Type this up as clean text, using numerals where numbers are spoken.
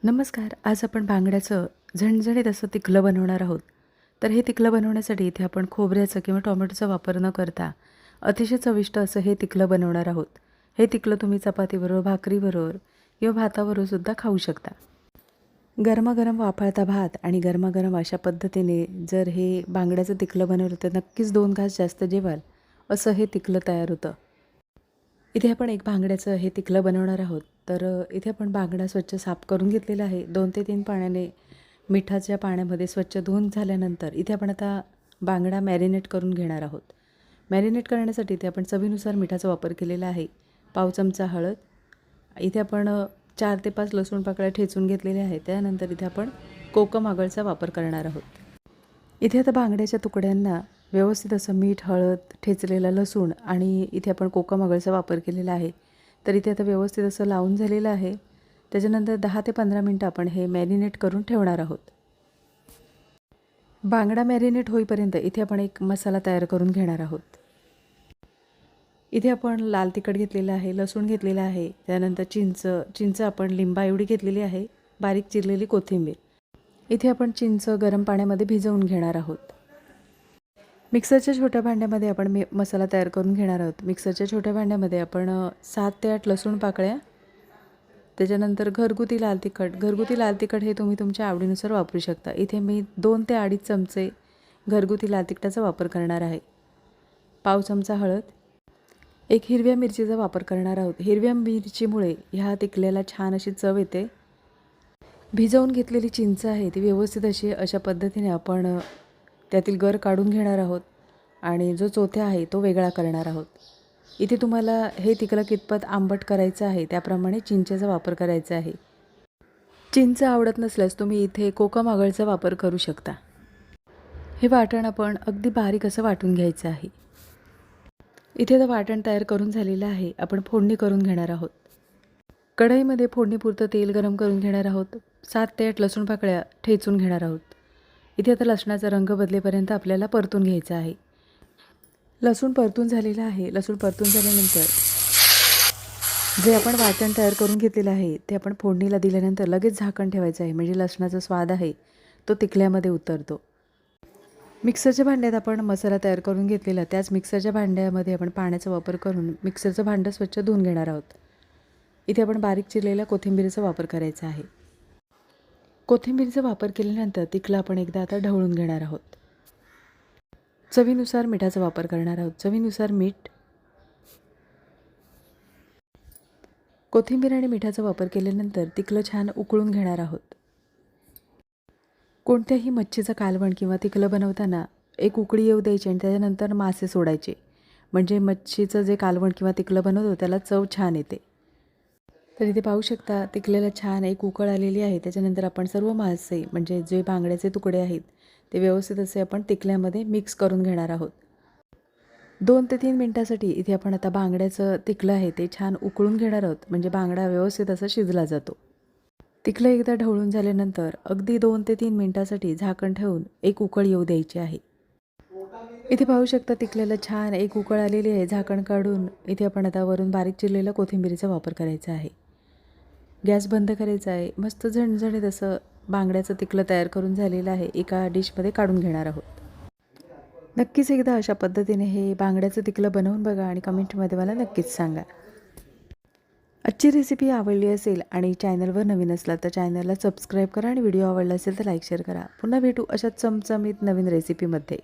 नमस्कार. आज आपण बांगड्याचं झणझणीत असं तिकलं बनवणार आहोत. तर हे तिकलं बनवण्यासाठी इथे आपण खोबऱ्याचं किंवा टोमॅटोचा वापर न करता अतिशय चविष्ट असं हे तिकलं बनवणार आहोत. हे तिकलं तुम्ही चपातीबरोबर, भाकरीबरोबर किंवा भाताबरोबर सुद्धा खाऊ शकता. गरमागरम वाफाळता भात आणि गरमागरम अशा पद्धतीने जर हे बांगड्याचं तिकलं बनवलं तर नक्कीच 2 घास जास्त जेवाल असं हे तिकलं तयार होतं. इथे आपण एक बांगड्याचं हे तिकलं बनवणार आहोत. तर इथे आपण बांगडा स्वच्छ साफ करून घेतलेला आहे. 2 ते 3 पाण्याने मिठाच्या पाण्यामध्ये स्वच्छ धुवून झाल्यानंतर इथे आपण आता बांगडा मॅरिनेट करून घेणार आहोत. मॅरिनेट करण्यासाठी इथे आपण चवीनुसार मिठाचा वापर केलेला आहे. पाव चमचा हळद. इथे आपण 4 ते 5 लसूण पाकळ्या ठेचून घेतलेल्या आहेत. त्यानंतर इथे आपण कोकम आगळचा वापर करणार आहोत. इथे आता बांगड्याच्या तुकड्यांना व्यवस्थित असं मीठ, हळद, ठेचलेला लसूण आणि इथे आपण कोकम आगळचा वापर केलेला आहे. तर इथे आता व्यवस्थित असं लावून झालेलं आहे. त्याच्यानंतर 10 ते 15 मिनटं आपण हे मॅरिनेट करून ठेवणार आहोत. बांगडा मॅरिनेट होईपर्यंत इथे आपण एक मसाला तयार करून घेणार आहोत. इथे आपण लाल तिखट घेतलेलं आहे, लसूण घेतलेला आहे, त्यानंतर चिंच आपण लिंबा एवढी घेतलेली आहे, बारीक चिरलेली कोथिंबीर. इथे आपण चिंच गरम पाण्यामध्ये भिजवून घेणार आहोत. मिक्सरच्या छोट्या भांड्यामध्ये आपण मसाला तयार करून घेणार आहोत. मिक्सरच्या छोट्या भांड्यामध्ये आपण 7 ते 8 लसूण पाकळ्या, त्याच्यानंतर घरगुती लाल तिखट हे तुम्ही तुमच्या आवडीनुसार वापरू शकता. इथे मी 2 ते 2.5 चमचे घरगुती लाल तिखटाचा वापर करणार आहे. पाव चमचा हळद. एक हिरव्या मिरचीचा वापर करणार आहोत. हिरव्या मिरचीमुळे ह्या तिकल्याला छान अशी चव येते. भिजवून घेतलेली चिंच आहे ती व्यवस्थित अशा पद्धतीने आपण त्यातील गर काढून घेणार आहोत आणि जो चोथा आहे तो वेगळा करणार आहोत. इथे तुम्हाला हे तिकलं कितपत आंबट करायचं आहे त्याप्रमाणे चिंचेचा वापर करायचा आहे. चिंच आवडत नसल्यास तुम्ही इथे कोकम आगळचा वापर करू शकता. हे वाटण आपण अगदी बारीक असं वाटून घ्यायचं आहे. इथे तर वाटण तयार करून झालेलं आहे. आपण फोडणी करून घेणार आहोत. कढईमध्ये फोडणीपुरतं तेल गरम करून घेणार आहोत. 7 ते 8 लसूण पाकळ्या ठेचून घेणार आहोत. इथे आता लसणाचा रंग बदलेपर्यंत आपल्याला परतून घ्यायचा आहे. लसूण परतून झालेला आहे. लसूण परतून झाल्यानंतर जे आपण वाटण तयार करून घेतलेलं आहे ते आपण फोडणीला दिल्यानंतर लगेच झाकण ठेवायचं आहे, म्हणजे लसणाचा स्वाद आहे तो तिकल्यामध्ये उतरतो. मिक्सरच्या भांड्यात आपण मसाला तयार करून घेतलेला, त्याच मिक्सरच्या भांड्यामध्ये आपण पाण्याचा वापर करून मिक्सरचं भांडं स्वच्छ धुवून घेणार आहोत. इथे आपण बारीक चिरलेल्या कोथिंबीरीचा वापर करायचा आहे. कोथिंबीरीचा वापर केल्यानंतर तिकलं आपण एकदा आता ढवळून घेणार आहोत. चवीनुसार मिठाचा वापर करणार आहोत. चवीनुसार मीठ. कोथिंबीर आणि मिठाचा वापर केल्यानंतर तिकलं छान उकळून घेणार आहोत. कोणत्याही मच्छीचं कालवण किंवा तिकलं बनवताना एक उकळी येऊ द्यायची आणि त्याच्यानंतर मासे सोडायचे, म्हणजे मच्छीचं जे कालवण किंवा तिकलं बनवतो त्याला चव छान येते. तर इथे पाहू शकता तिकलेला छान एक उकळ आलेली आहे. त्याच्यानंतर आपण सर्व मासे म्हणजे जे बांगड्याचे तुकडे आहेत ते व्यवस्थित असे आपण तिकल्यामध्ये मिक्स करून घेणार आहोत. 2 ते 3 मिनटासाठी इथे आपण आता बांगड्याचं तिकलं आहे ते छान उकळून घेणार आहोत, म्हणजे बांगडा व्यवस्थित असा शिजला जातो. तिकलं एकदा ढवळून झाल्यानंतर अगदी 2 ते 3 मिनटासाठी झाकण ठेवून एक उकळ येऊ द्यायची आहे. इथे पाहू शकता तिकल्याला छान एक उकळ आलेली आहे. झाकण काढून इथे आपण आता वरून बारीक चिरलेला कोथिंबीरीचा वापर करायचा आहे. गॅस बंद करायचा आहे. मस्त झणझणीत असं बांगड्याचं तिकलं तयार करून झालेलं आहे. एका डिशमध्ये काढून घेणार आहोत. नक्कीच एकदा अशा पद्धतीने हे बांगड्याचं तिकलं बनवून बघा आणि कमेंटमध्ये मला नक्कीच सांगा. आजची रेसिपी आवडली असेल आणि चॅनलवर नवीन असला तर चॅनलला सबस्क्राईब करा आणि व्हिडिओ आवडला असेल तर लाईक शेअर करा. पुन्हा भेटू अशाच चमचमीत नवीन रेसिपीमध्ये.